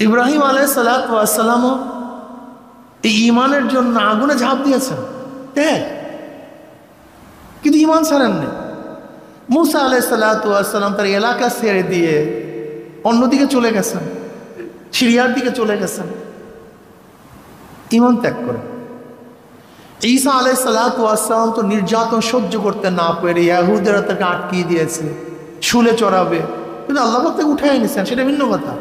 ইব্রাহিম আলাইহিস সালাতু ওয়াস সালাম এই ঈমানের জন্য আগুনে ঝাঁপ দিয়েছেন, ত্যাগ, কিন্তু ঈমান ছাড়েননি। মুসা আলাইহিস সালাতু ওয়াস সালাম তার এলাকা ছেড়ে দিয়ে অন্যদিকে চলে গেছেন, সিরিয়ার দিকে চলে গেছেন, ঈমান ত্যাগ করে। ঈসা আলাইহিস সালাতু ওয়াস সালাম তো নির্যাতন সহ্য করতে না পেরে ইহুদিরা তাকে আটকিয়ে দিয়েছে, শুলে চড়াবে, কিন্তু আল্লাহ পাক তাকে উঠাই নিয়েছেন, সেটা ভিন্ন কথা।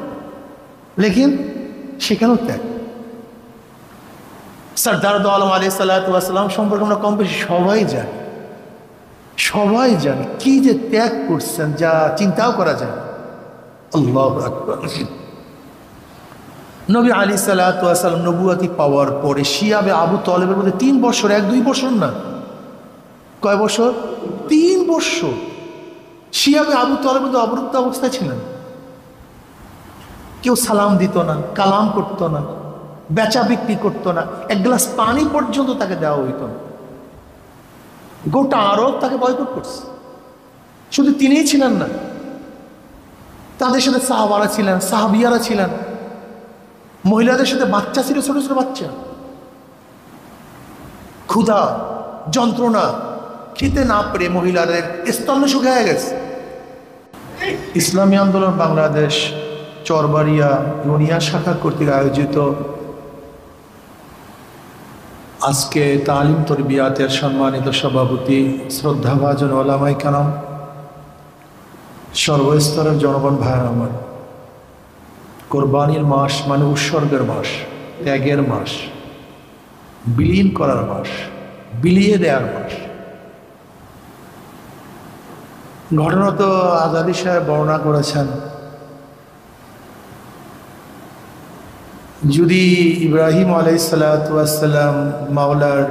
লেকিন সেখানেও ত্যাগ। সরদার দো আলম আলাইহিস সালাতু ওয়াস সালাম সম্পর্কে আমরা কম বেশি সবাই জানি কি যে ত্যাগ করছেন, যা চিন্তাও করা যায়। আল্লাহু আকবার। নবী আলাইহিস সালাতু ওয়াস সালাম নবুয়তি পাওয়ার পরে শিয়াবে আবু তালেবের মধ্যে 3 বছর, 1-2 বছর না, কয় বছর? 3 বছর শিয়াবে আবু তালেবের মধ্যে অবরুদ্ধ অবস্থায় ছিলেন। কেউ সালাম দিত না, কালাম করতো না, বেচা বিক্রি করতো না, এক গ্লাস পানি পর্যন্ত তাকে দেওয়া হইত না। গোটা আরব তাকে বয়কট করছে। শুধু তিনিই ছিলেন না, তাদের সাথে সাহাবারা ছিলেন, সাহাবিয়ারা ছিলেন, মহিলাদের সাথে বাচ্চা ছিল, ছোট ছোট বাচ্চা। ক্ষুধা, যন্ত্রণা, খেতে না পেরে মহিলাদের স্তন্য শুকিয়ে গেছে। ইসলামী আন্দোলন বাংলাদেশ চরবাড়িয়া রনিয়া শাখা কর্তৃক আয়োজিত আজকে তালিম তরবিয়াতের সম্মানিত সভাপতি শ্রদ্ধাভাজন ওলামায়ে কেরাম, সর্বস্তরের জনগণ ভাইয়ের আমার, কোরবানির মাস মানে উৎসর্গের মাস, ত্যাগের মাস, বিলীন করার মাস, বিলিয়ে দেওয়ার মাস। ঘটনা তো আজাদি সাহেব বর্ণনা করেছেন। যদি ইব্রাহিম আলাইহিস সালাতু ওয়াস সালাম মাওলার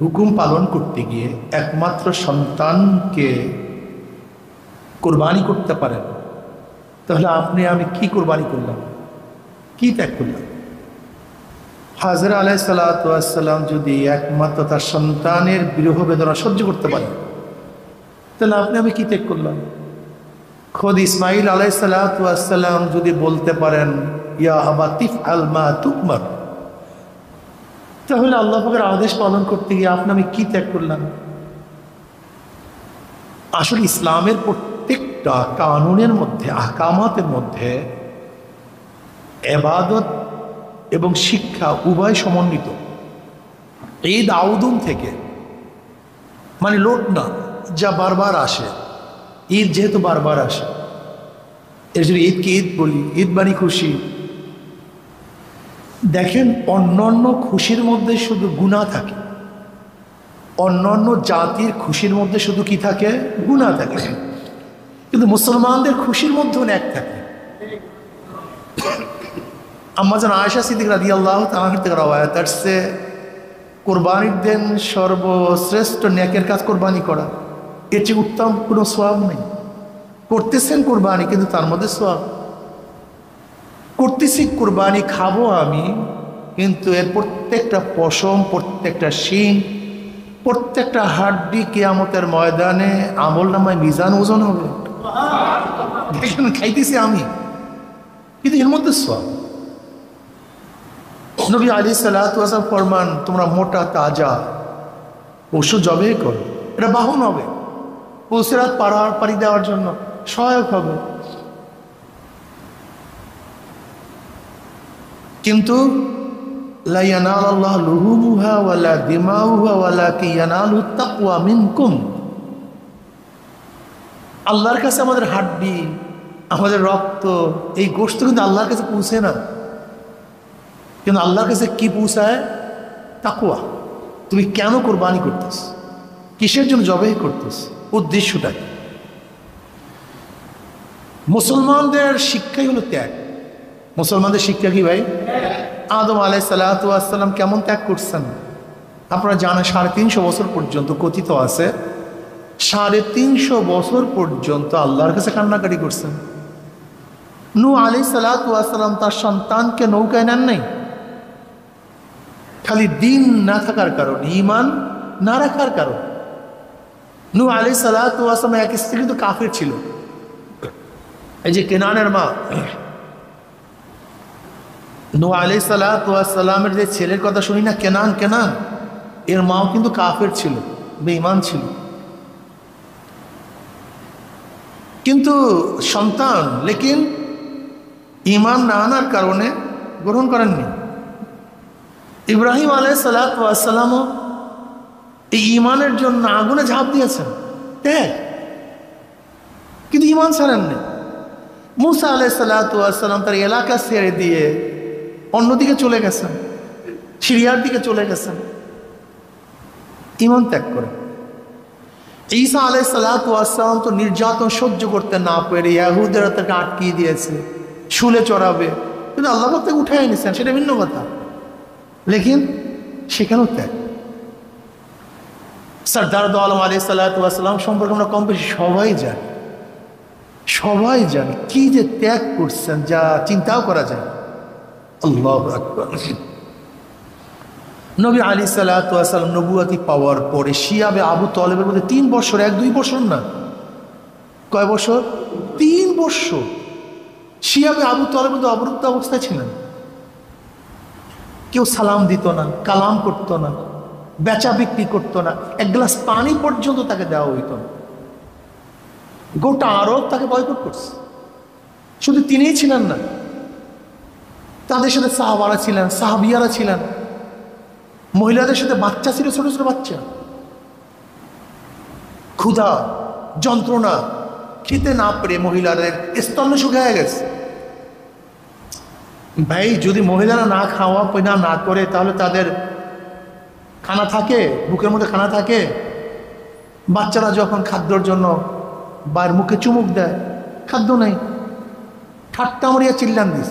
হুকুম পালন করতে গিয়ে একমাত্র সন্তানকে কোরবানি করতে পারেন, তাহলে আপনি আমি কি কোরবানি করলাম, কি ত্যাগ করলাম? হাজরা আলাইহিস সালাতু ওয়াস সালাম যদি একমাত্র তার সন্তানের বিরহ বেদনা সহ্য করতে পারেন, তাহলে আপনি আমি কি ত্যাগ করলাম? খোদ ইসমাইল আলাইহিস সালাতু ওয়াস সালাম যদি বলতে পারেন ইয়া আবাতি ইফআল মা তুকমার, তাহলে আল্লাহ পাকের আদেশ পালন করতে গিয়ে আপনি আমি কি ত্যাগ করলাম? আসলে ইসলামের প্রত্যেকটা কানুনের মধ্যে, আহকামাতের মধ্যে ইবাদত এবং শিক্ষা উভয় সমন্বিত। ঈদ আউদুন থেকে, মানে লোট না, যা বারবার আসে, ঈদ যেহেতু বারবার আসে, এর জন্য ঈদকে ঈদ বলি, ঈদ বানি খুশি। দেখেন, অন্যান্য খুশির মধ্যে শুধু গুনাহ থাকে, অন্যান্য জাতির খুশির মধ্যে শুধু কি থাকে? গুনাহ থাকে, কিন্তু মুসলমানদের খুশির মধ্যে এক থাকে। আম্মা জান আয়েশা সিদ্দিকা রাদিয়াল্লাহু তাআলা থেকে রওয়ায়াত আসছে, কোরবানির দিন সর্বশ্রেষ্ঠ নেকের কাজ কোরবানি করা, এর চেয়ে উত্তম কোনো সওয়াব নেই। করতেছেন কোরবানি, কিন্তু তার মধ্যে সওয়াব। করতেছি কোরবানি, খাবো আমি, কিন্তু এর প্রত্যেকটা পশম, প্রত্যেকটা শিং, প্রত্যেকটা হাড্ডি কিয়ামতের ময়দানে আমল নামায় মিজান ওজন হবে। দেখেন, খাইতেছি আমি, কিন্তু এর মধ্যে সওয়াব। নবী আলাইহিস সালাতু ওয়াস সালাম ফরমান, তোমরা মোটা তাজা পশু জবে করো, এটা বাহন হবে, পুলসিরাত পাড়ি দেওয়ার জন্য সহায়ক হবে। কিন্তু লা ইয়ানালুল্লাহু লুহুমুহা ওয়ালা দিমাউহা ওয়ালাকিন ইয়ানালুত তাকওয়া মিনকুম। আল্লাহর কাছে আমাদের হাড্ডি, আমাদের রক্ত, এই গোশত কিন্তু আল্লাহর কাছে পৌঁছে না, কিন্তু আল্লাহর কাছে কি পৌঁছায়? তাকওয়া। তুমি কেন কোরবানি করতেছ, কিসের জন্য জবাই করতেছ, উদ্দেশ্যটা কি? মুসলমানদের শিক্ষাই হলো ত্যাগ। মুসলমানদের শিক্ষা কি ভাই? আদম আলাইহিস সালাতু ওয়াস সালাম কেমন ত্যাগ করছেন আপনারা জানেন। 350 বছর পর্যন্ত কথিত আছে, 350 বছর পর্যন্ত আল্লাহর কাছে কান্নাকাটি করছেন। নূহ আলাইহিস সালাতু ওয়াস সালাম তার সন্তানকে নৌকায় নেন নাই, খালি দিন না থাকার কারণে, ঈমান না রাখার কারণে। নূহ আলাইহিস সালাতু ওয়াস সালাম এক স্ত্রী তো কাফের ছিল, এই যে কেনানের মা, নূহ আলাইহিস সালাতু ওয়াস সালামের যে ছেলের কথা শুনি না, কেনান, কেনান, এর মাও কিন্তু কাফের ছিল, বেঈমান ছিল, কিন্তু সন্তান, লেকিন ঈমান না আনার কারণে গ্রহণ করেননি। ইব্রাহিম আলাইহিস সালাতু ওয়াস সালামও এই ঈমানের জন্য আগুনে ঝাঁপ দিয়েছেন, কিন্তু ঈমান ছাড়েননি। মুসা আলাইহিস সালাতু ওয়াস সালাম তার এলাকা ছেড়ে দিয়ে অন্যদিকে চলে গেছেন, সিরিয়ার দিকে চলে গেছেন, ঈমান ত্যাগ করে। ঈসা আলাইহিস সালাতু ওয়াস সালাম তো নির্যাতন সহ্য করতে না পেরে ইহুদিরা তাকে আটকিয়ে দিয়েছে, শুলে চড়াবে, কিন্তু আল্লাহ পাক তাকে উঠায় নিয়েছেন, সেটা ভিন্ন কথা, লেকিন সেখানেও ত্যাগ। সরদার দো আলম আলাইহিস সালাতু ওয়াস সালাম সম্পর্কে আমরা কম বেশি সবাই জানি, সবাই জানি কি যে ত্যাগ করছেন যা চিন্তাও করা যায়। আল্লাহু আকবার। নবী আলাইহিস সালাতু ওয়াস সালাম নবুয়তি পাওয়ার পরে শিয়াবে আবু তালেবের মধ্যে 3 বছর, 1-2 বছর না, কয় বছর? 3 বছর শিয়াবে আবু তালেবের মধ্যে অবরুদ্ধ অবস্থায় ছিলেন। কেউ সালাম দিত না, কালাম করত না, বেচা বিক্রি করতো না, এক গ্লাস পানি পর্যন্ত তাকে দেওয়া হইত না। গোটা আরব তাকে বয়কট করছে। শুধু তিনিই ছিলেন না, তাদের সাথে সাহাবারা ছিলেন, সাহাবিয়ারা ছিলেন, মহিলাদের সাথে বাচ্চা ছিল, ছোট ছোট বাচ্চা। ক্ষুধা, যন্ত্রণা, খেতে না পেরে মহিলাদের স্তন্য শুকিয়ে গেছে। ভাই, যদি মহিলারা না খাওয়া পয়না না করে তাহলে তাদের খানা থাকে, বুকের মধ্যে খানা থাকে? বাচ্চারা যখন খাদ্যর জন্য বাইরের মুখে চুমুক দেয়, খাদ্য নেই, ঠাট্টা মরিয়া চিল্লান দিস,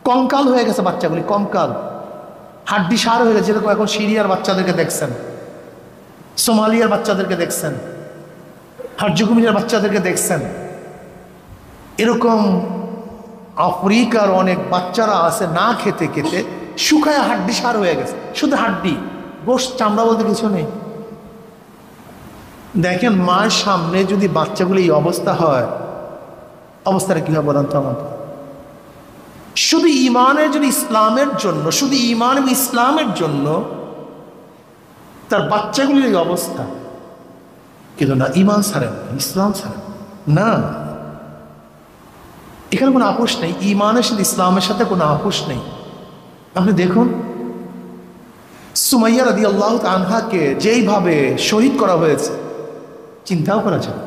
কঙ্কাল হয়ে গেছে বাচ্চাগুলি, কঙ্কাল, হাড্ডি সার হয়ে গেছে। যেরকম এখন সিরিয়ার বাচ্চাদেরকে দেখছেন, সোমালিয়ার বাচ্চাদেরকে দেখছেন, হার্জুগুমিয়ার বাচ্চাদেরকে দেখছেন, এরকম আফ্রিকার অনেক বাচ্চারা আছে না খেতে খেতে শুকায় হাড্ডি সার হয়ে গেছে, শুধু হাড্ডি, গোশ চামড়া বলতে কিছু নেই। দেখেন, মায়ের সামনে যদি বাচ্চাগুলো এই অবস্থা হয়, অবস্থাটা কি হবে বলেন তো আমাকে? শুধু ঈমানের জন্য, ইসলামের জন্য, শুধু ঈমান এবং ইসলামের জন্য তার বাচ্চাগুলির এই অবস্থা, কিন্তু না, ঈমান ছাড়েন, ইসলাম ছাড়েন না। এখানে কোনো আপোষ নেই, ঈমানের সাথে ইসলামের সাথে কোনো আপোষ নেই। আপনি দেখুন, সুমাইয়া রাদিয়াল্লাহু তাআলা আনহাকে যেইভাবে শহীদ করা হয়েছে, চিন্তাও করা যায়।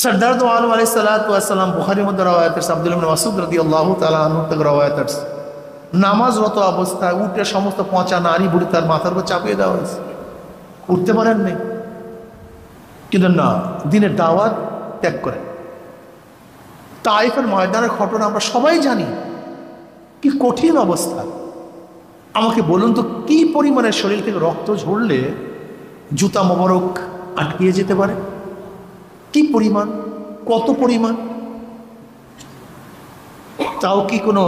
সরদার দো আলম আলাইহিস সালাতু ওয়াস সালাম বুখারীর মধ্যে রওয়ায়াত আছে, আব্দুল্লাহ ইবনে মাসউদ রাদিয়াল্লাহু তাআলা আনহু থেকে রওয়ায়াত আছে, নামাজরত অবস্থায় উঠে সমস্ত পচা নারী বুড়ি তার মাথার উপর চাপিয়ে দেওয়া হয়েছে, উঠতে পারেন নাই, কিন্তু না, দিনের দাওয়াত ত্যাগ করে। তাইফের ময়দানের ঘটনা আমরা সবাই জানি, কি কঠিন অবস্থা। আমাকে বলুন তো, কি পরিমাণে শরীর থেকে রক্ত ঝরলে জুতা মোবারক আটকিয়ে যেতে পারে? কি পরিমাণ, কত পরিমাণ? তাও কি কোনো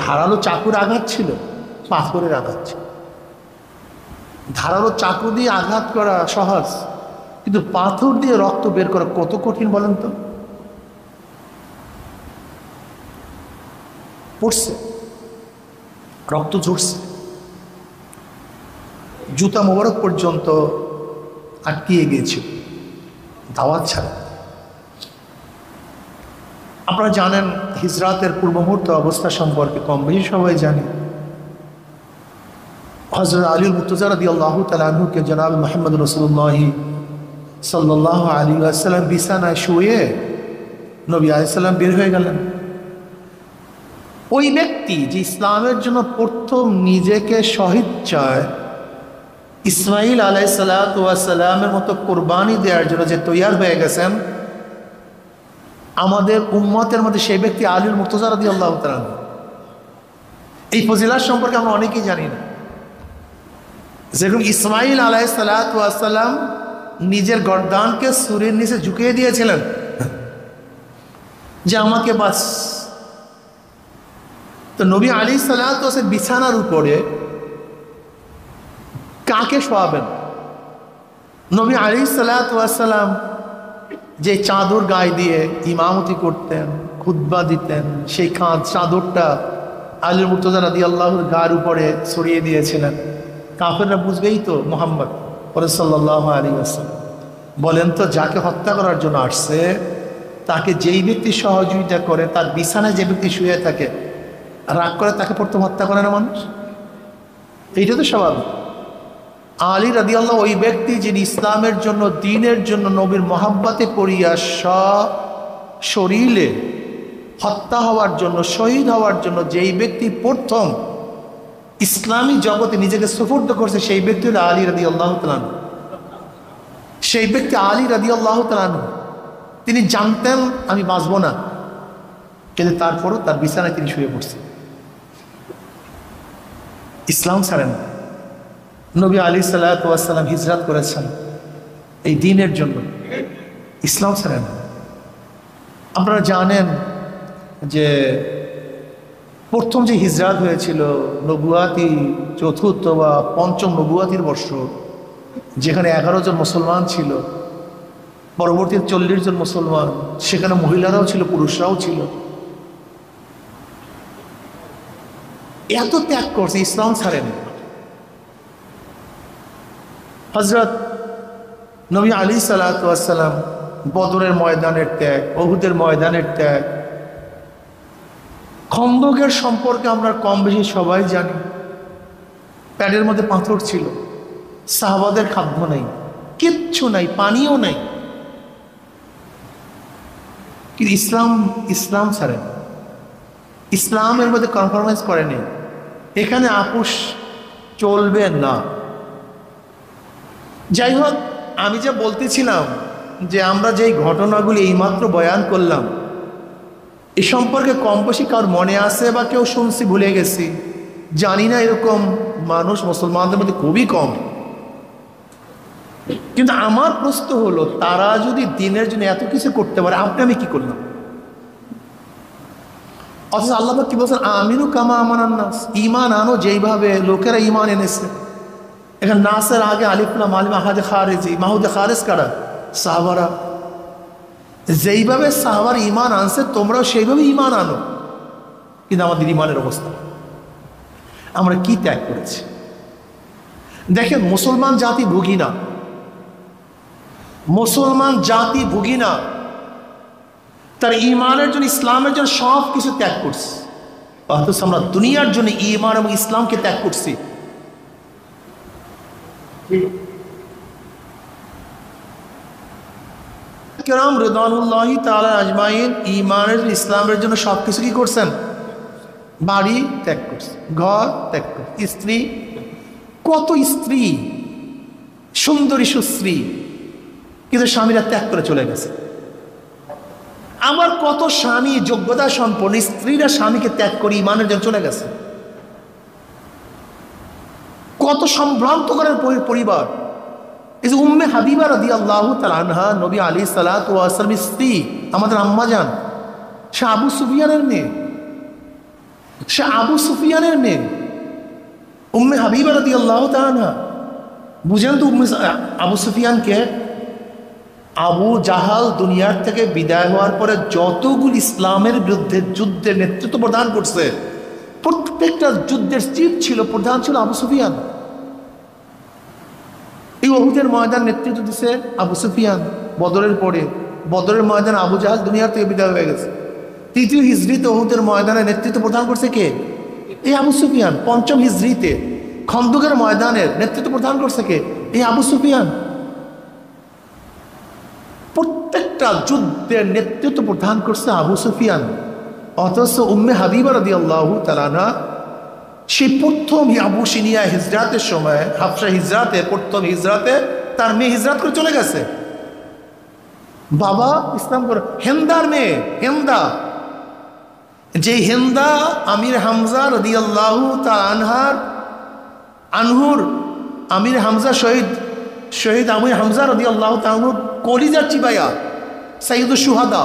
ধারালো চাকুর আঘাত ছিল? পাথরের আঘাত ছিল। ধারালো চাকু দিয়ে আঘাত করা সহজ, কিন্তু পাথর দিয়ে রক্ত বের করা কত কঠিন বলেন তো? পড়ছে, রক্ত ঝরছে, জুতা মোবারক পর্যন্ত আটকিয়ে গিয়েছিল দাওয়াত ছাড়া। আপনারা জানেন হিজরাতের পূর্ব মুহূর্ত অবস্থা সম্পর্কে কম বেশি সবাই জানি। হযরত আলী মুর্তজা রাদিয়াল্লাহু তাআলা আনহুকে জনাব মুহাম্মদ রাসূলুল্লাহ সাল্লাল্লাহু আলাইহি ওয়াসাল্লাম বিছানায় শুয়ে নবী আলাইহিস সালাম বের হয়ে গেলেন। ওই ব্যক্তি যে ইসলামের জন্য প্রথম নিজেকে শহীদ চায়, ইসমাইল আলাইহিস সালাতু ওয়াস সালামের মতো কুরবানি দেওয়ার জন্য যে তৈয়ার হয়ে গেছেন, আমাদের উম্মতের মধ্যে সেই ব্যক্তি আলী মুর্তজা রাদিয়াল্লাহু তাআলা। এই ফজিলত সম্পর্কে আমরা অনেকেই জানি না। যেরকম ইসমাইল আলাইহিস সালাতু ওয়াস সালাম নিজের গর্দানকে সূরের নিচে ঝুঁকিয়ে দিয়েছিলেন যে আমাকে বাস। তো নবী আলাইহিস সালাতু ওয়াস সালাম বিছানার উপরে কাকে শোয়াবেন? নবী আলাইহিস সালাতু ওয়াস সালাম যে চাদর গায়ে দিয়ে ইমামতি করতেন, খুতবা দিতেন, সেই চাদরটা আলী মুর্তজা রাদিয়াল্লাহুর গার উপরে ছড়িয়ে দিয়েছিলেন। কাফেররা বুঝবেই তো মুহাম্মদ সাল্লাল্লাহু আলাইহি ওয়াসাল্লাম। বলেন তো, যাকে হত্যা করার জন্য আসছে তাকে যেই ব্যক্তি সহযোগিতা করে, তার বিছানায় যে ব্যক্তি শুয়ে থাকে, রাগ করে তাকে প্রথম হত্যা করে না মানুষ? এইটা তো স্বাভাবিক। আলী রাদিয়াল্লাহু ওই ব্যক্তি যিনি ইসলামের জন্য, দ্বীনের জন্য, নবীর মহাব্বতে পড়িয়া শরীরে হত্যা হওয়ার জন্য, শহীদ হওয়ার জন্য যেই ব্যক্তি প্রথম ইসলামী জগতে নিজেকে সুপুর্দ করছে, সেই ব্যক্তি হল আলী রাদিয়াল্লাহু তাআলা। সেই ব্যক্তি আলী রাদিয়াল্লাহু তাআলা। তিনি জানতেন আমি বাঁচব না, কিন্তু তারপরও তার বিছানায় তিনি শুয়ে পড়ছেন। ইসলাম ছাড়েন। নবী আলাইহিস সালাম হিজরত করেছেন এই দ্বীনের জন্য, ইসলাম ছাড়েন। আপনারা জানেন যে প্রথম যে হিজরত হয়েছিল নবুয়াতি চতুর্থ বা পঞ্চম নবুয়াতির বর্ষ, যেখানে 11 জন মুসলমান ছিল, পরবর্তী 40 জন মুসলমান, সেখানে মহিলারাও ছিল, পুরুষরাও ছিল। এত ত্যাগ করছে, ইসলাম ছাড়েন। হযরত নবী আলাইহিস সালাম বদরের ময়দানের ত্যাগ, উহুদের ময়দানের ত্যাগ, খন্দকের সম্পর্কে আমরা কম বেশি সবাই জানি। প্যাডের মধ্যে পাথর ছিল, সাহাবাদের খাদ্য নাই, কিচ্ছু নাই, পানিও নাই, কিন্তু ইসলাম ছাড়েন। ইসলামের মধ্যে কম্প্রোমাইজ করেনি। এখানে আপোষ চলবে না। যাই হোক, আমি যা বলতেছিলাম যে আমরা যেই ঘটনাগুলি এইমাত্র বয়ান করলাম, এ সম্পর্কে কম বেশি কার মনে আছে বা কেউ শুনছি ভুলে গেছি জানি না, এরকম মানুষ মুসলমানদের মধ্যে খুবই কম। কিন্তু আমার প্রশ্ন হলো, তারা যদি দিনের জন্য এত কিছু করতে পারে, আমি কি করলাম? অথচ আল্লাহ কি বলছেন, আমিনু কামা আমানান নাস, ঈমান আনো যেইভাবে লোকেরা ঈমান এনেছে। এখানে নাসের আগে আলিফ লাম আলিম আহাদে খারেজি, মাহুদে খারেজ কারা? সাহাবারা। যেইভাবে সাহাবার ঈমান আনছে, তোমরাও সেইভাবে ঈমান আনো। কিন্তু আমাদের ঈমানের অবস্থা, আমরা কি ত্যাগ করেছি দেখেন। মুসলমান জাতি ভুগি না, মুসলমান জাতি ভুগি না, তার ঈমানের জন্য, ইসলামের জন্য সব কিছু ত্যাগ করছি। অথচ আমরা দুনিয়ার জন্য ঈমান এবং ইসলামকে ত্যাগ করছি। কিরাম রিদওয়ানুল্লাহি তাআলা আজমাইন ঈমানের, ইসলামের জন্য সবকিছু কি করছেন? বাড়ি ত্যাগ করছে, ঘর ত্যাগ করছে, স্ত্রী, কত স্ত্রী, সুন্দরী সুশ্রী, কিন্তু স্বামীরা ত্যাগ করে চলে গেছে। আমার কত স্বামী যোগ্যতা সম্পন্ন, স্ত্রীরা স্বামীকে ত্যাগ করে ঈমানের জন্য চলে গেছে। কত সম্ভ্রান্ত করার পরিবার। এই যে উম্মে হাবিবা রাদিয়াল্লাহু তাআলা আনহা, নবী আলাইহিস সালাতু ওয়াস সালামের স্ত্রী, আমাদের আম্মা জান, সে আবু সুফিয়ানের মেয়ে, সে আবু সুফিয়ানের মেয়ে উম্মে হাবিবা রাদিয়াল্লাহু তাআলা আনহা। বুঝেন তো আবু সুফিয়ানকে? আবু জাহাল দুনিয়ার থেকে বিদায় হওয়ার পরে যতগুলি ইসলামের বিরুদ্ধে যুদ্ধের নেতৃত্ব প্রদান করছে, প্রত্যেকটা যুদ্ধের চিফ ছিল, প্রধান ছিল আবু সুফিয়ান। এই উহুদের ময়দান নেতৃত্ব দিছে আবু সুফিয়ান। বদরের পরে, বদরের ময়দান আবু জাহাল দুনিয়ার থেকে বিদায় হয়ে গেছে। তৃতীয় হিজরিতে উহুদের ময়দানের নেতৃত্ব প্রদান করছে কে? এই আবু সুফিয়ান। পঞ্চম হিজরিতে খন্দকের ময়দানের নেতৃত্ব প্রদান করছে কে? এই আবু সুফিয়ান। প্রত্যেকটা যুদ্ধের নেতৃত্ব প্রদান করছে আবু সুফিয়ান। অথচ উম্মে হাবিবা রাদিয়াল্লাহু তাআলা আনহা, সেই প্রথম আবু সিনিয়া হিজরাতের সময়, হাফসা হিজরাতে, প্রথম হিজরাতে তার মেয়ে হিজরাত করে চলে গেছে। বাবা ইসলাম করে, হেন্দার মেয়ে, হেন্দা, যে হেন্দা আমির হামজা রাদিয়াল্লাহু তাআলা আনহুর, আমির হামজা শহীদ আমির হামজা রাদিয়াল্লাহু তাআলা আনহুর কলিজা চিবাইয়া, সাইয়্যিদুশ শুহাদা,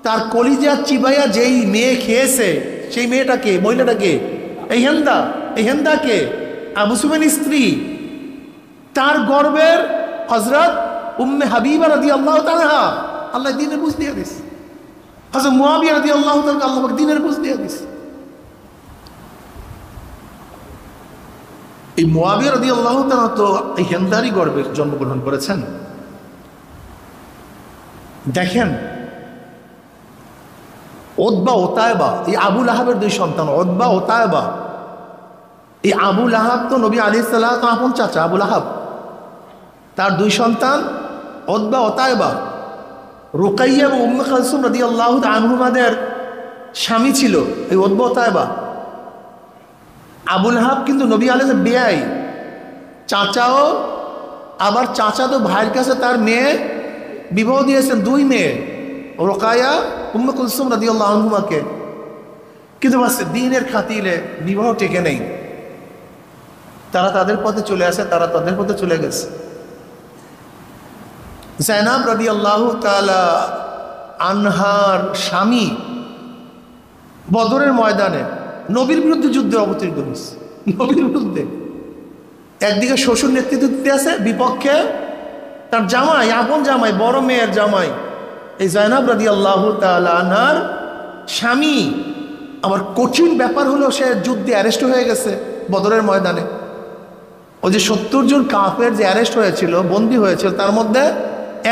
তার কলিজা চিবাইয়া যেই মেয়ে খেয়েছে, সেই মেয়েটাকে, মহিলাটাকে এই হেন্দা। এই হেন্দাকে আবু সুফিয়ানের স্ত্রী, তার গর্বের হযরত উম্মে হাবিবা রাদিয়াল্লাহু তাআলা, আল্লাহ দ্বীনের বুঝ দিয়ে দিস। হযরত মুআবিয়া রাদিয়াল্লাহু তাআলা, আল্লাহ দ্বীনের বুঝ দিয়ে দিস। এই মুয়াবিয়া রাদিয়াল্লাহু তাআলা তো এই হেমদারি গর্ভে জন্মগ্রহণ করেছেন। দেখেন উতবা ও তায়েবা, এই আবু লাহাবের দুই সন্তান উতবা ও তায়েবা। এই আবু লাহাব তো নবী আলাইহিস সালাম আপন চাচা আবু লাহাব, তার দুই সন্তান উতবা ও তায়েবা। রুকাইয়া এবং উম্মে কালসুম রাদিয়াল্লাহু আনহুমাদের স্বামী ছিল এই উতবা ও তায়েবা। আবু লাহাব কিন্তু নবী আলাইহিস বেয়াই, চাচাও, আবার চাচা তো ভাইয়ের কাছে তার মেয়ে বিবাহ দিয়েছেন, দুই মেয়ে, রুকাইয়া উম্মে কুলসুম রাদিয়াল্লাহু আনহুমাকে। কিন্তু বাস দ্বীনের খাতিরে বিবাহ টেকে নেই, তারা তাদের পথে চলে আসে, তারা তাদের পথে চলে গেছে। যায়েনাব রাদিয়াল্লাহু তাআলা আনহার স্বামী বদরের ময়দানে নবীর বিরুদ্ধে যুদ্ধে অবতীর্ণ হয়েছে। নবীর বিরুদ্ধে একদিকে শ্বশুর নেতৃত্ব দিতে আছে, বিপক্ষে তার জামাই, আপন জামাই, বড় মেয়ের জামাই এই যায়েনাব রাদিয়াল্লাহু তাআলা আনহার স্বামী। আবার কঠিন ব্যাপার হলো সে যুদ্ধে অ্যারেস্ট হয়ে গেছে বদরের ময়দানে। ওই যে 70 জন কাফের যে অ্যারেস্ট হয়েছিল, বন্দী হয়েছিল, তার মধ্যে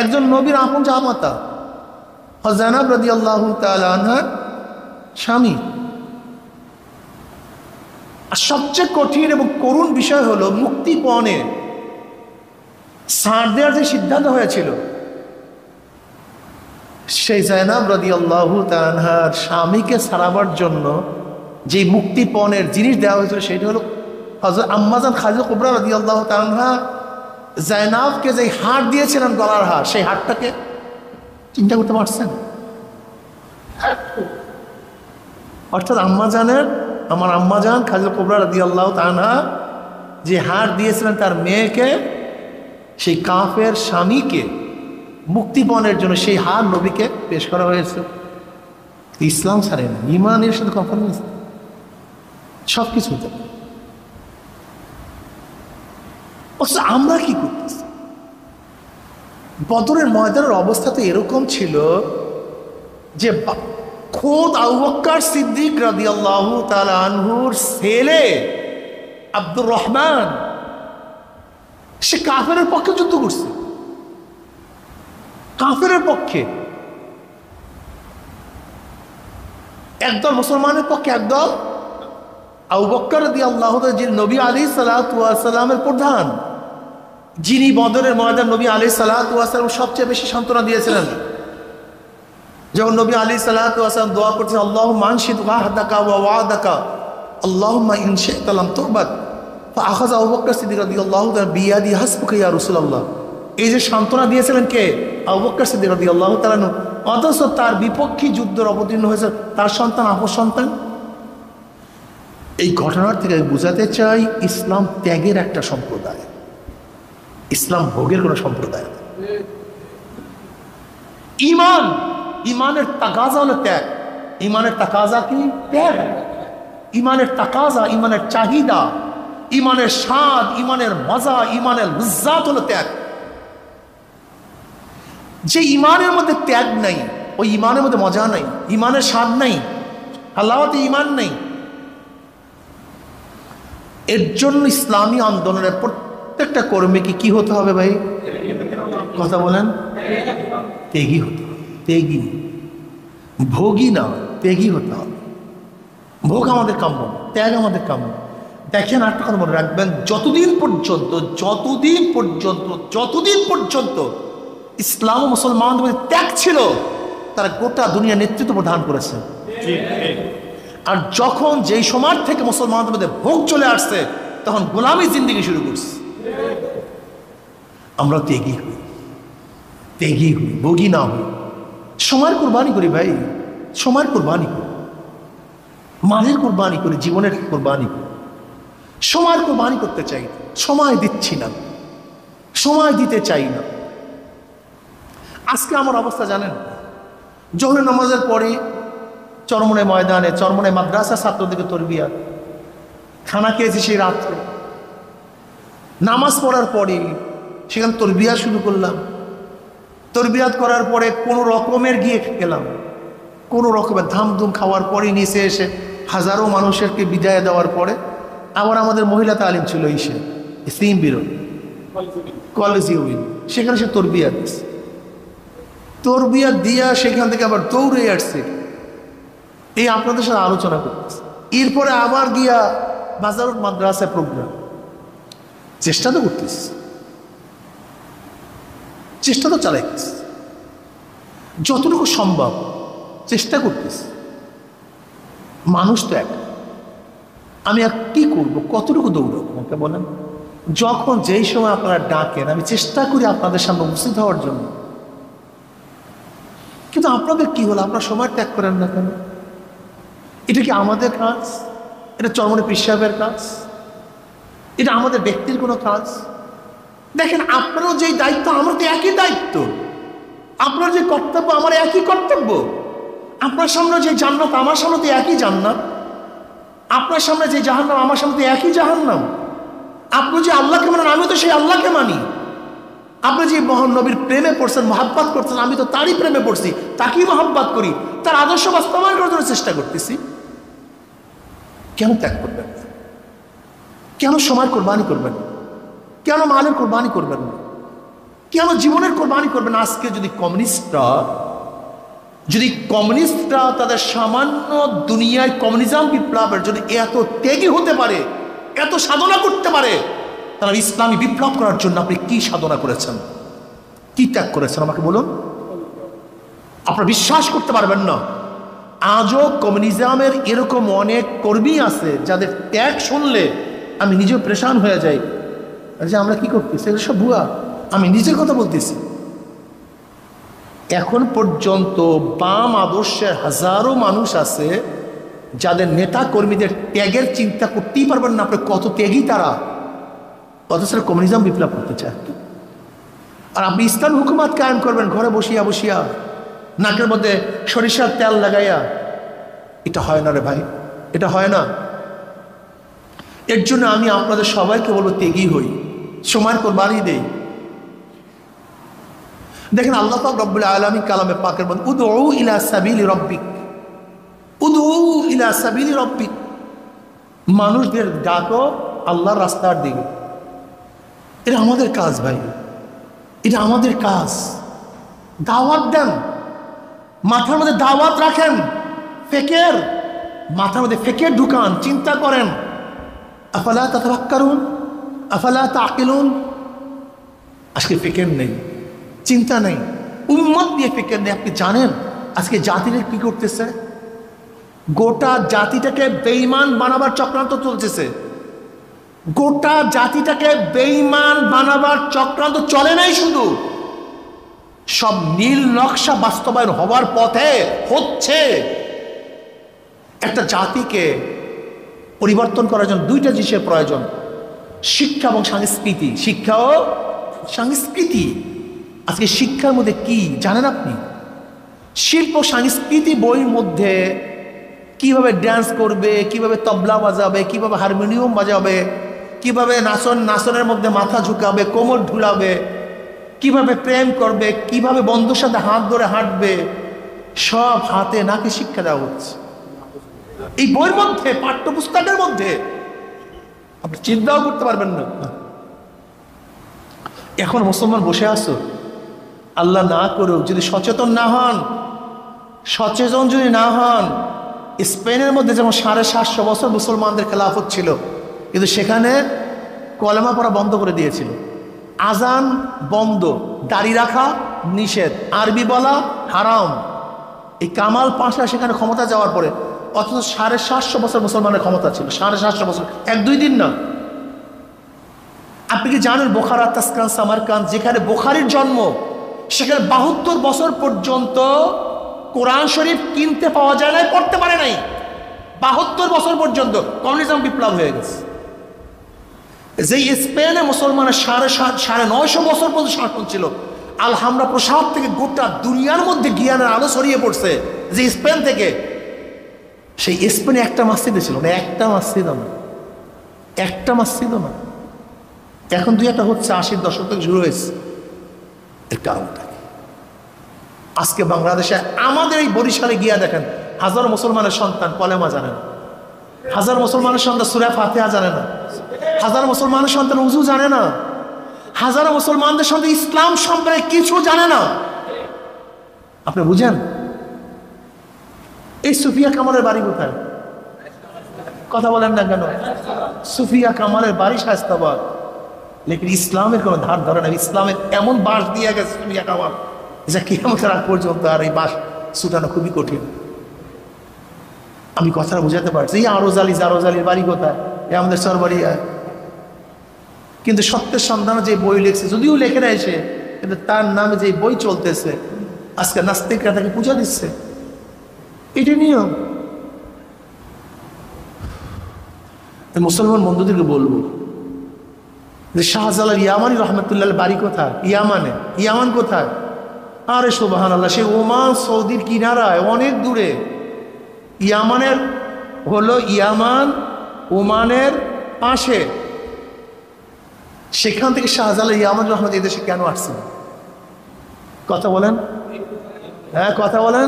একজন নবীর আপন জামাতা যায়েনাব রাদিয়াল্লাহু তাআলা আনহার স্বামী। আর সবচেয়ে কঠিন এবং করুণ বিষয় হলো মুক্তিপণে ছাড় দেওয়ার যে সিদ্ধান্ত হয়েছিল, সেই যায়েনাব রাদিয়াল্লাহু তাআলা আনহার স্বামীকে ছাড়াবার জন্য যে মুক্তিপণের জিনিস দেওয়া হয়েছিল সেটা হলো হযরত আম্মাজান খাদিজা কুবরা রাদিয়াল্লাহু তাআলা আনহা যায়েনাবকে যে হার দিয়েছিলেন, গলার হার, সেই হারটাকে চিন্তা করতে পারছেন? অর্থাৎ আমার আম্মাজান খাদিজা কুবরা রাদিয়াল্লাহু তাআলা আনহা যে হার দিয়েছিলেন তার মেয়েকে, সেই কাফের স্বামীকে মুক্তিপণের জন্য সেই হার নবীকে পেশ করা হয়েছে। ইসলাম ছাড়ে না, ইমানের সাথে কম্প্রোমাইজ সব কিছু হতে পারে। অথচ আমরা কি করতেছি? বদরের ময়দানের অবস্থা তো এরকম ছিল যে খোদ আবু বকর সিদ্দিক রাদিয়াল্লাহু তাআলা আনহুর ছেলে আব্দুর রহমান সে কাফেরের পক্ষে যুদ্ধ করছে, কাফেরের পক্ষে। একদল মুসলমানের পক্ষে, একদল আবু বকর রাদিয়াল্লাহু তাআলা, যিনি নবী আলাইহিস সালাতু ওয়াস সালামের প্রধান, যিনি বদরের ময়দান নবী আলাইহিস সালাতু ওয়াস সালাম সবচেয়ে বেশি সান্ত্বনা দিয়েছিলেন। যখন নবী আলাইহিস সালাতু ওয়াস সালাম দোয়া করছেন, আল্লাহুম্মা আনশিদ ওয়াহদাকা ওয়া ওয়াদাকা আল্লাহুম্মা ইন শি'তা লাম তু'বাদ, ফাআখাযা আবু বকর সিদ্দিক রাদিয়াল্লাহু তাআলা বিয়াদি হাসবুকা ইয়া রাসূলুল্লাহ। এই যে সান্ত্বনা দিয়েছিলেন কে? আবু বকর সিদ্দিক রাদিয়াল্লাহু তাআলা। অথচ তার বিপক্ষে যুদ্ধের অবতীর্ণ হয়েছে তার সন্তান, আপন সন্তান। এই ঘটনার থেকে বুঝাতে চাই, ইসলাম ত্যাগের একটা সম্প্রদায়, ইসলাম ভোগের কোনো সম্প্রদায়। ইমানের তাকাজা হলো ত্যাগ। ইমানের তাকাজা কি? ত্যাগ। ইমানের তাকাজা, ইমানের চাহিদা, ইমানের স্বাদ, ইমানের মজা, ইমানের লজ্জাত হলো ত্যাগ। যে ইমানের মধ্যে ত্যাগ নাই, ওই ইমানের মধ্যে মজা নাই, ইমানের স্বাদ নাই, আল্লাহতে ইমান নেই। এর জন্য ইসলামী আন্দোলনের প্রত্যেকটা কর্মীকে কি হতে হবে ভাই? কথা বলেন, ত্যাগী হতে হবে। ত্যাগী, ভোগী না, ত্যাগী হতে হবে। ভোগ আমাদের কাম্য, ত্যাগ আমাদের কাম্য। দেখেন আরেকটা কথা মনে রাখবেন, যতদিন পর্যন্ত ইসলাম ও মুসলমানদের মধ্যে ত্যাগ ছিল, তারা গোটা দুনিয়া নেতৃত্ব প্রদান করেছে। আর যখন যেই সময় থেকে মুসলমানদের মধ্যে ভোগ চলে আসছে, তখন গোলামি জিন্দেগি শুরু করছে। আমরা ত্যাগী হই, ভোগী না হই। সময়ের কোরবানি করি ভাই, সময়ের কোরবানি করি, মালের কোরবানি করি, জীবনের কোরবানি করি। সময়ের কোরবানি করতে চাই, সময় দিচ্ছি না, সময় দিতে চাই না। আজকে আমার অবস্থা জানেন, জোহরের নামাজের পরে চরমনে ময়দানে, চরমনে মাদ্রাসা ছাত্রদেরকে তরবিয়াত, খানা খেয়েছি সেই রাত্রে, নামাজ পড়ার পরে সেখানে তরবিয়াত শুরু করলাম। তরবিয়াত করার পরে কোনো রকমের গিয়ে গেলাম, কোনো রকমের ধামধুম খাওয়ার পরে নিচে এসে হাজারো মানুষেরকে বিদায় দেওয়ার পরে আবার আমাদের মহিলা তালিম ছিল ইসে সিম বিরো কলেজে সেখানে সে তরবিয়া দিচ্ছে, তরবিয়া দিয়া সেখান থেকে আবার দৌড়ে আসছে। এই আপনাদের সাথে আলোচনা করতেছে। এরপরে আবার গিয়া বাজারুল মাদ্রাসায় প্রোগ্রাম। চেষ্টা তো করতেছে, চেষ্টা তো চালাইতেছে, যতটুকু সম্ভব চেষ্টা করতেছে। মানুষ তো এক, আমি আর কি করবো, কতটুকু দৌড়াবো আমাকে বলেন? যখন যেই সময় আপনারা ডাকেন আমি চেষ্টা করি আপনাদের সামনে উপস্থিত হওয়ার জন্য, কিন্তু আপনাদের কি হলো, আপনারা সময় ত্যাগ করেন না কেন? এটা কি আমাদের কাজ? এটা চরমনে পীর সাহেবের কাজ? এটা আমাদের ব্যক্তির কোনো কাজ? দেখেন, আপনারও যেই দায়িত্ব আমার তো একই দায়িত্ব, আপনার যে কর্তব্য আমার একই কর্তব্য। আপনার সামনে যে জান্নাত আমার সামনে তো একই জান্নাত, আপনার সামনে যে জাহান্নাম আমার সামনে তো একই জাহান্নাম। আপনি যে আল্লাহকে মানেন আমি তো সেই আল্লাহকে মানি। আপনি যে মহান নবীর প্রেমে পড়ছেন, মহাব্বাত করছেন, আমি তো তারই প্রেমে পড়ছি, তাকেই মহাব্বাত করি, তার আদর্শ বাস্তবায়ন করার জন্য চেষ্টা করতেছি। কেন ত্যাগ করবেন না? কেন সময়ের কোরবানি করবেন না? কেন মালের কোরবানি করবেন না? কেন জীবনের কোরবানি করবেন? আজকে যদি কমিউনিস্টরা তাদের সামান্য দুনিয়ায় কমিউনিজম বিপ্লবের জন্য এত ত্যাগী হতে পারে, এত সাধনা করতে পারে, তারা ইসলামী বিপ্লব করার জন্য আপনি কি সাধনা করেছেন, কি ত্যাগ করেছেন আমাকে বলুন? আপনারা বিশ্বাস করতে পারবেন না, আজও কমিউনিজমের এরকম অনেক কর্মী আছে যাদের ত্যাগ শুনলে আমি নিজেও পরেশান হয়ে যাই যে আমরা কি করতেছি, এগুলো সব ভুয়া। আমি নিজের কথা বলতেছি। এখন পর্যন্ত বাম আদর্শের হাজারো মানুষ আছে যাদের নেতা কর্মীদের ত্যাগের চিন্তা করতেই পারবেন না আপনি কত ত্যাগী তারা, অথচ কমিউনিজম বিপ্লব করতে চায়। আর আপনি ইসলাম হুকুমাত কায়েম করবেন ঘরে বসিয়া বসিয়া, নাকের মধ্যে সরিষার তেল লাগাইয়া। এটা হয় না রে ভাই, এটা হয় না। এর জন্য আমি আপনাদের সবাইকে বলবো ত্যাগী হই, সময়ের কোরবানি দেই। দেখেন আল্লাহ পাক রব্বুল আলামিন কালামে পাকের মধ্যে উদউ ইলা সাবিলি রাব্বিক, উদউ ইলা সাবিলি রাব্বিক, মানুষদের ডাকো আল্লাহর রাস্তার দিকে। এটা আমাদের কাজ ভাই, এটা আমাদের কাজ। দাওয়াত দেন, মাথার মধ্যে দাওয়াত রাখেন, ফেকের মাথার মধ্যে ফেকের ঢুকান, চিন্তা করেন। আফালা তাতাফাক্কারুন আফালা তাকিলুন। আজকে ফেকের নেই, চিন্তা নেই, উম্মত দিয়ে ফিকির নেই। আপনি জানেন আজকে জাতিরা কি করতেছে? গোটা জাতিটাকে বেঈমান বানাবার চক্রান্ত চলতেছে। গোটা জাতিটাকে বেঈমান বানাবার চক্রান্ত চলে নাই, শুধু সব নীল নকশা বাস্তবায়ন হওয়ার পথে হচ্ছে। একটা জাতিকে পরিবর্তন করার জন্য দুইটা জিনিসের প্রয়োজন, শিক্ষা এবং সংস্কৃতি। শিক্ষা ও সংস্কৃতি। আজকে শিক্ষার মধ্যে কি জানেন আপনি? শিল্প সংস্কৃতি বইয়ের মধ্যে কিভাবে ড্যান্স করবে, কিভাবে তবলা বাজাবে, কিভাবে হারমোনিয়াম বাজাবে, কিভাবে নাচনের মধ্যে মাথা ঝুঁকাবে, কোমর ঢুলাবে, কিভাবে প্রেম করবে, কিভাবে বন্ধুর সাথে হাত ধরে হাঁটবে, সব হাতে নাকে শিক্ষা দেওয়া হচ্ছে এই বইয়ের মধ্যে, পাঠ্যপুস্তকের মধ্যে। আপনি চিন্তাও করতে পারবেন না। এখন মুসলমান বসে আছো, আল্লাহ না করুক যদি সচেতন না হন, সচেতন যদি না হন, স্পেনের মধ্যে যেমন 750 বছর মুসলমানদের খেলাফত ছিল, কিন্তু সেখানে কলেমা পড়া বন্ধ করে দিয়েছিল, আজান বন্ধ, দাড়ি রাখা নিষেধ, আরবি বলা হারাম। এই কামাল পাশা সেখানে ক্ষমতা যাওয়ার পরে, অথচ 750 বছর মুসলমানের ক্ষমতা ছিল, 750 বছর, 1-2 দিন না। আপনি কি জানেন বোখারা, তাসকান, সামারকান্দ, যেখানে বোখারির জন্ম, সেখানে 72 বছর পর্যন্ত কোরআন শরীফ কিনতে পাওয়া যায় নাই, পড়তে পারে নাই। 72 বছর পর্যন্ত কমিউনিজম বিপ্লব হয়ে গেছে। যে স্পেনে মুসলমানের 950 বছর পর্যন্ত শাসন ছিল, আলহামরা প্রসাদ থেকে গোটা দুনিয়ার মধ্যে জ্ঞানের আলো ছড়িয়ে পড়ছে। যে স্পেন থেকে, সেই স্পেনে একটা মসজিদে ছিল না, একটা মসজিদও না, একটা মসজিদও না। এখন 2-1 হচ্ছে, 80-র দশক থেকে শুরু হয়েছে। এর কারণটা আজকে বাংলাদেশে আমাদের এই বরিশালে গিয়া দেখেন, হাজারো মুসলমানের সন্তান কলেমা জানেন, হাজার মুসলমানের সন্তান সূরা ফাতিহা জানে না, হাজার মুসলমানের সন্তান উযু জানে না, হাজার মুসলমানদের সন্তান ইসলাম সম্পর্কে কিছু জানে না। আপনি বুঝেন? এই সুফিয়া কামালের বাড়ি কোথায়? কথা বলেন না কেন? সুফিয়া কামালের বাড়ি শায়েস্তাবাদ, লেকিন ইসলামের কোনো ধার ধরে না। ইসলামের এমন বাঁশ দিয়ে গেছে সুফিয়া কামাল, যা কিয়ামতের আগ পর্যন্ত আর এই বাঁশ ছুটানো খুবই কঠিন। আমি কথাটা বুঝাতে পারছি। এই জারোজালির বাড়ি কোথায়? এ আমাদের চরবাড়িয়া। কিন্তু সত্যের সন্ধানে যে বই লিখছে, যদিও লেখে না এসে, কিন্তু তার নামে যে বই চলতেছে, আজকে নাস্তিকরা তাকে পূজা দিচ্ছে। এটা নিয়ম। মুসলমান বন্ধুদেরকে বলবো যে শাহজালাল ইয়ামানি রহমতুল্লাহ বাড়ি কোথায়? ইয়ামানে। ইয়ামান কোথায়? আরে সুবহানাল্লাহ, সে ওমান সৌদির কিনারায়, অনেক দূরে। ইয়ামানের হলো ইয়ামান ওমানের পাশে। সেখান থেকে শাহজালাল ইয়ামান রহমত এই দেশে কেন আসছিল? কথা বলেন, হ্যাঁ কথা বলেন।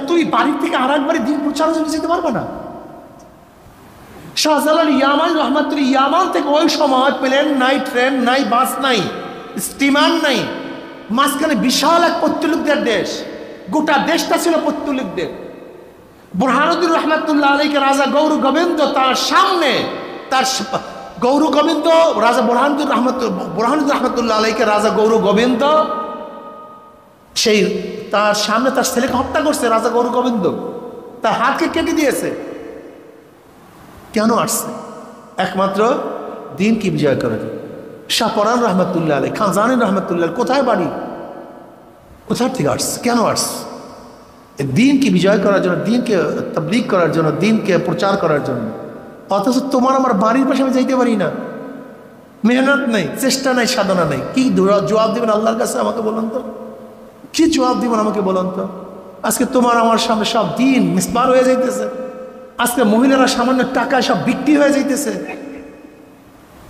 তুই বাড়ির থেকে আর একবারে দিন প্রচারের জন্য যেতে পারবে না? শাহজালাল ইয়ামান রহমতুল্লাহ ইয়ামান থেকে ওই সময় প্লেন নাই, ট্রেন নাই, বাস নাই, স্টিমার নাই, মাঝখানে বিশাল এক পত্তলিকদের দেশ। গোটা দেশটা ছিল পত্তলিকদের। বুরহানুদ্দিন রহমতুল্লাহ আলাইকে রাজা গৌর গোবিন্দ তার সামনে, তার গৌর গোবিন্দ রাজা বুরহানুদ্দিন রহমতুল্লাহ আলাইকে রাজা গৌর গোবিন্দ সেই তার সামনে তার ছেলেকে হত্যা করছে। রাজা গৌর গোবিন্দ তার হাতকে কেটে দিয়েছে। কেন আসছে? একমাত্র দিন কি বিজয় করার জন্য। শাহ পরান রহমতুল্লাহ আলাই, খান জাহান রহমতুল্লাহ কোথায় বাড়ি? কোথার থেকে আসছে? কেন আসছে? দিনকে বিজয় করার জন্য, দিনকে তাবলীগ করার জন্য, দিনকে প্রচার করার জন্য। অথচ তোমার আমার বাড়ির পাশে আমি যাইতে পারি না, মেহনত নেই, চেষ্টা নাই, সাধনা নেই। কি জবাব দিবেন আল্লাহর কাছে? আমাকে বলুন তো, কি জবাব দিবেন আমাকে বলুন তো? আজকে তোমার আমার সামনে সব দিন মিসবার হয়ে যাইতেছে। আজকে মহিলারা সামান্য টাকায় সব বিক্রি হয়ে যাইতেছে।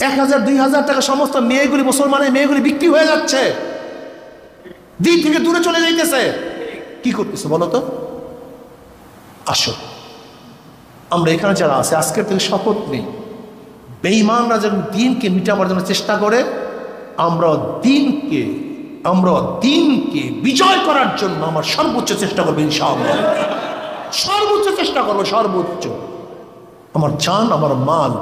1000 2000 টাকা সমস্ত মেয়েগুলি, মুসলমানের মেয়েগুলি বিক্রি হয়ে যাচ্ছে, দিন থেকে দূরে চলে যাইতেছে। কি করতেছে বলো তো? আসো, আমরা এখানে যারা আছে আজকের থেকে শপথ নেই, বেঈমানরা যেন দিনকে মিটাবার জন্য চেষ্টা করে, আমরা দিনকে বিজয় করার জন্য আমার সর্বোচ্চ চেষ্টা করবো ইনশাআল্লাহ। সর্বোচ্চ চেষ্টা করবো, সর্বোচ্চ। আমার জান, আমার মাল,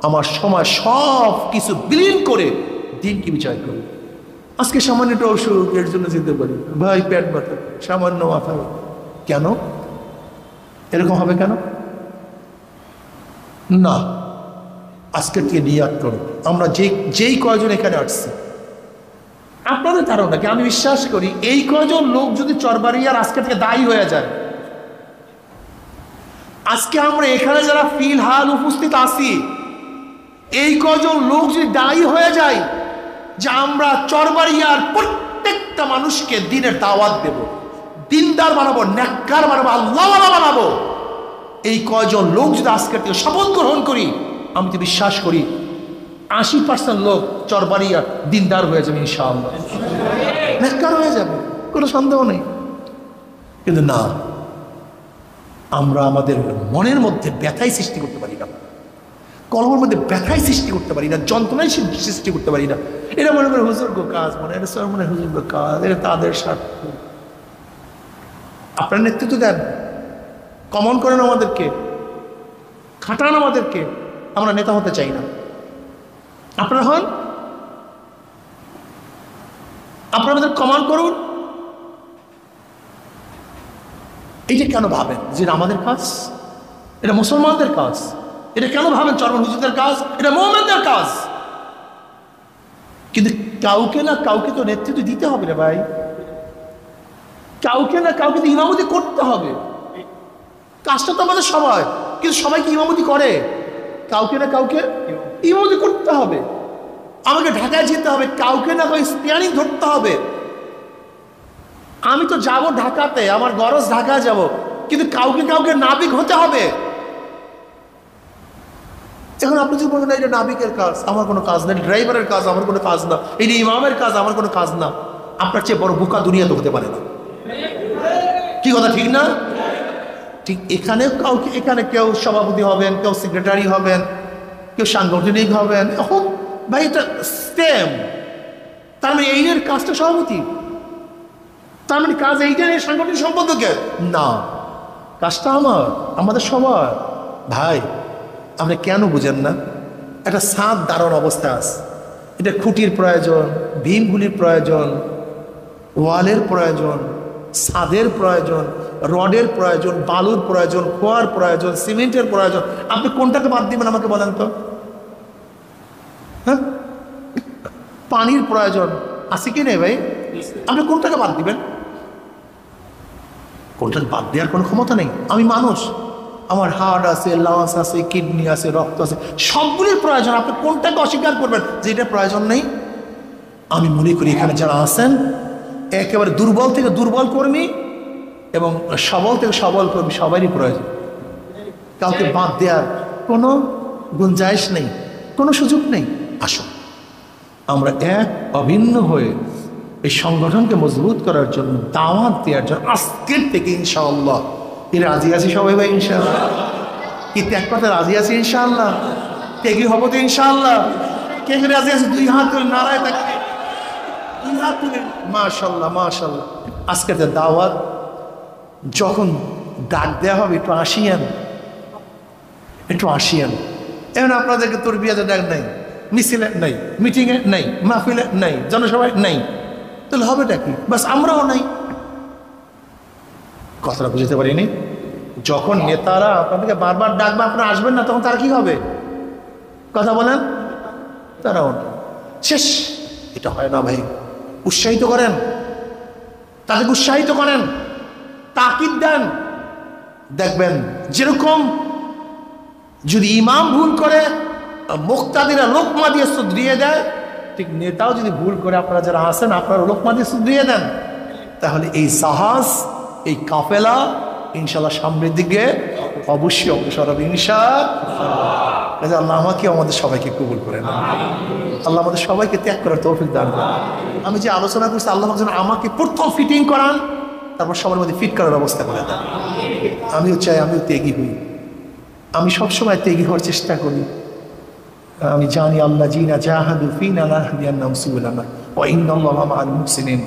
আমার সময় সব কিছু বিলীন করে দিনকে বিজয় করবো। আজকে সামান্য একটা অসুখ, এর জন্য যেতে পারি ভাই, পেট ব্যথা, সামান্য মাথা। কেন এরকম হবে? কেন না? আজকের থেকে নিয়াত করো। আমরা যেই কয়জন এখানে আসছি, আপনাদের ধারণা কি? আমি বিশ্বাস করি এই কয়জন লোক যদি চরবাড়িয়ার আজকে থেকে দায়ী হয়ে যায়, আজকে আমরা এখানে যারা ফিলহাল উপস্থিত আছি, এই কয়জন লোক যদি দায়ী হয়ে যায় যে আমরা চরবাড়িয়ার প্রত্যেকটা মানুষকে দিনের দাওয়াত দেব, দিনদার বানাবো, নেককার বানাবো, আল্লাহওয়ালা বানাবো, এই কয়জন লোক যদি আজকের থেকে শপথ গ্রহণ করি, আমি তো বিশ্বাস করি 80% লোক চরবাড়িয়া দিনদার হয়ে যাবে ইনশাআল্লাহ, নেককার হয়ে যাবে, কোনো সন্দেহ নেই। কিন্তু না, আমরা আমাদের মনের মধ্যে ব্যথাই সৃষ্টি করতে পারি না, কলমের মধ্যে ব্যথাই সৃষ্টি করতে পারি না, যন্ত্রণাই সৃষ্টি করতে পারি না। এটা মনে করে হুজুর্গ কাজ, এটা মনে হুজুর্গ কাজ, এটা তাদের স্বার্থ। আপনার নেতৃত্ব দেন, কমন করেন আমাদেরকে, খাটান আমাদেরকে। আমরা নেতা হতে চাই না, আপনারা হন, আপনারা আমাদের কমন করুন। এইটা কেন ভাবেন যে আমাদের কাজ? এটা মুসলমানদের কাজ। এটা কেন ভাবেন চরমন হুজুরদের কাজ? এটা মুমিনদের কাজ। কিন্তু কাউকে না কাউকে তো নেতৃত্ব দিতে হবে রে ভাই, কাউকে না কাউকে তো ইমামতি করতে হবে। কাজটা তো আমাদের সবাই, কিন্তু সবাই কি ইমামতি করে? কাউকে না কাউকে ইমামতি করতে হবে। আমাকে ঢাকায় যেতে হবে, কাউকে না কাউকে স্টিয়ারিং ধরতে হবে। আমি তো যাব ঢাকাতে, আমার গরজ ঢাকায় যাব, কিন্তু কাউকে কাউকে নাবিক হতে হবে। এখন আপনি যদি বলেন এটা নাবিকের কাজ, আমার কোনো কাজ না, ড্রাইভারের কাজ আমার কোনো কাজ না, এটা ইমামের কাজ আমার কোনো কাজ না, আপনার চেয়ে বড় বোকা দুনিয়া তো হতে পারে না। কি কথা ঠিক না? ঠিক এখানে কাউকে, এখানে কেউ সভাপতি হবেন, কেউ সেক্রেটারি হবেন, কেউ সাংগঠনিক হবেন, এখন ভাই এটা সেম। তার মানে এই কাজটা সভাপতি, তার মানে কাজ এইটা সাংগঠনিক সম্পাদকের না, কাজটা আমার, আমাদের সবার। ভাই আপনি কেন বুঝেন না? একটা ছাদ দাঁড়ানোর অবস্থা আছে, এটা খুঁটির প্রয়োজন, ভীমগুলির প্রয়োজন, ওয়ালের প্রয়োজন, ছাদের প্রয়োজন, রডের প্রয়োজন, বালুর প্রয়োজন, খোয়ার প্রয়োজন, সিমেন্টের প্রয়োজন। আপনি কোনটাকে বাদ দিবেন আমাকে বলেন তো? হ্যাঁ, পানির প্রয়োজন আছে কি নেই ভাই? আপনি কোনটাকে বাদ দিবেন? কোনটাকে বাদ দেওয়ার কোনো ক্ষমতা নেই। আমি মানুষ, আমার হার্ট আছে, লাংস আছে, কিডনি আছে, রক্ত আছে, সবগুলির প্রয়োজন। আপনি কোনটাকে অস্বীকার করবেন যে এটা প্রয়োজন নেই? আমি মনে করি এখানে যারা আছেন একেবারে দুর্বল থেকে দুর্বল কর্মী এবং সবল থেকে সবল কর্মী সবারই প্রয়োজন। কাউকে বাদ দেওয়ার কোনো গুঞ্জাইশ নেই, কোনো সুযোগ নেই। আসুন আমরা এক অভিন্ন হয়ে এই সংগঠনকে মজবুত করার জন্য, দাওয়াত দেওয়ার জন্য আজকের থেকে ইনশাআল্লাহ কি রাজি আছি সবাই ভাই? ইনশাআল্লাহ কি ত্যাগ করতে রাজি আছি? ইনশাআল্লাহ ত্যাগী হবো তো ইনশাআল্লাহ। কে কে রাজি আছে? দুই হাত তুলে নারায় থাকে, দুই হাত তুলে মাশাআল্লাহ মাশাআল্লাহ। আজকে যে দাওয়াত যখন ডাক দেওয়া হবে, একটু আসিয়েন, একটু আসিয়েন। এখন আপনাদেরকে তরবিয়াতে ডাক নাই, মিছিলে নাই, মিটিংয়ে নাই, মাহফিলে নাই, জনসভায় নাই, তাহলে হবেটা কি? বাস আমরাও নাই। কথাটা বুঝতে পারিনি? যখন নেতারা আপনাদেরকে বারবার ডাকবে, আপনারা আসবেন না, তখন তারা কি হবে? কথা বলেন, তারাও শেষ। এটা হয় না ভাই। উৎসাহিত করেন, তাদেরকে উৎসাহিত করেন, তাকিদ দেন। দেখবেন যেরকম যদি ইমাম ভুল করে মুক্তাদিরা লোকমা দিয়ে শুধরিয়ে দেয়, ঠিক নেতাও যদি ভুল করে আপনারা যারা আছেন আপনারা লোকমা দিয়ে শুধরিয়ে দেন, তাহলে এই জাহাজ, এই কাফেলা ইনশাল্লাহ সামনের দিকে অবশ্যই অগ্রসর হবে ইনশাআল্লাহ। আল্লাহ আমাকে আমাদের সবাইকে কবুল করে নেন। আল্লাহ আমাদের সবাইকে ত্যাগ করার তৌফিক দান করেন। আমি যে আলোচনা করছি আল্লাহ যেন আমাকে প্রথম ফিটিং করান, তারপর সবার মধ্যে ফিট করার ব্যবস্থা করে দেন। আমিও চাই আমিও ত্যাগী হই। আমি সবসময় ত্যাগী হওয়ার চেষ্টা করি। আমি জানি আল্লাহ জিনা জাহাদু ফিনা লাহদিয়ান্নাহুম সুবুলানা ওয়া ইন্নাল্লাহা মাআল মুহসিনিন।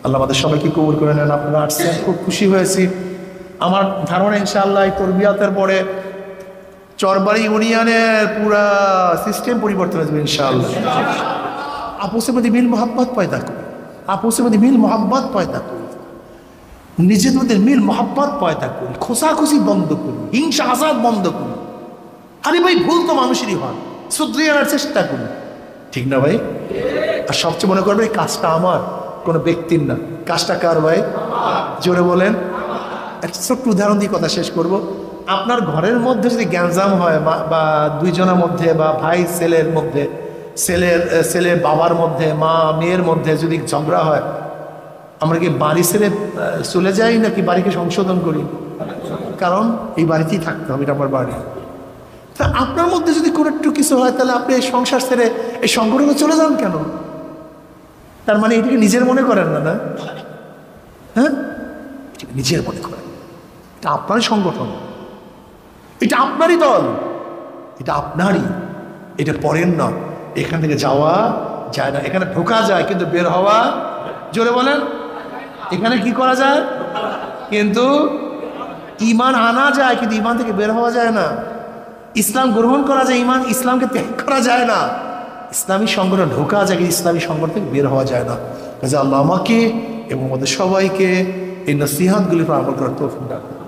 আল্লাহ আমাদের সবাইকে কবুল করে নেন। আপনারা আসছেন, খুব খুশি হয়েছি। আমার ধারণা ইনশাআল্লাহ এই তরবিয়াতের পরে চরবাড়ি ইউনিয়নের পুরা সিস্টেম পরিবর্তন হয়ে যাবে ইনশাআল্লাহ। আপসের মধ্যে মিল মোহাব্বত পয়দা করি, আপসের মধ্যে মিল মোহাব্বত পয়দা করি, নিজের মধ্যে মিল মোহাব্বত পয়দা করি, খোসাখুশি বন্ধ করি, হিংসা আজাদ বন্ধ করি। আরে ভাই ভুল তো মানুষেরই হয়, শুধরিয়ে আনার চেষ্টা করি, ঠিক না ভাই? আর সবচেয়ে মনে করবে এই কাজটা আমার, কোনো ব্যক্তির না। কাজটা কার ভাই? জোরে বলেন। একটা ছোট্ট উদাহরণ দিয়ে কথা শেষ করব। আপনার ঘরের মধ্যে যদি গ্যাঞ্জাম হয় বা দুইজনের মধ্যে বা ভাই ছেলের মধ্যে, ছেলের বাবার মধ্যে, মা মেয়ের মধ্যে যদি ঝগড়া হয়, আমরা কি বাড়ি ছেড়ে চলে যাই নাকি বাড়িকে সংশোধন করি? কারণ এই বাড়িতেই থাকতে হবে, এটা আমার বাড়ি। তা আপনার মধ্যে যদি কোনো একটু কিছু হয়, তাহলে আপনি এই সংসার ছেড়ে এই সংগঠনে চলে যান কেন? তার মানে এটাকে নিজের মনে করেন না, না? হ্যাঁ, এটাকে নিজের মনে করেন। এটা আপনারই সংগঠন, এটা আপনারই দল, এটা আপনারই, এটা পরের না। এখান থেকে যাওয়া যায় না, এখানে ঢোকা যায় কিন্তু বের হওয়া, জোরে বলেন, এখানে কি করা যায় কিন্তু ঈমান আনা যায়, কিন্তু ঈমান থেকে বের হওয়া যায় না। ইসলাম গ্রহণ করা যায়, ঈমান ইসলামকে ত্যাগ করা যায় না। ইসলামী সংগঠন ঢোকা যায়, কিন্তু ইসলামী সংগঠন থেকে বের হওয়া যায় না। কাজে আল্লাহ আমাকে এবং আমাদের সবাইকে এই নসিহাতগুলির উপর আমল করার তৌফিক দান করুন।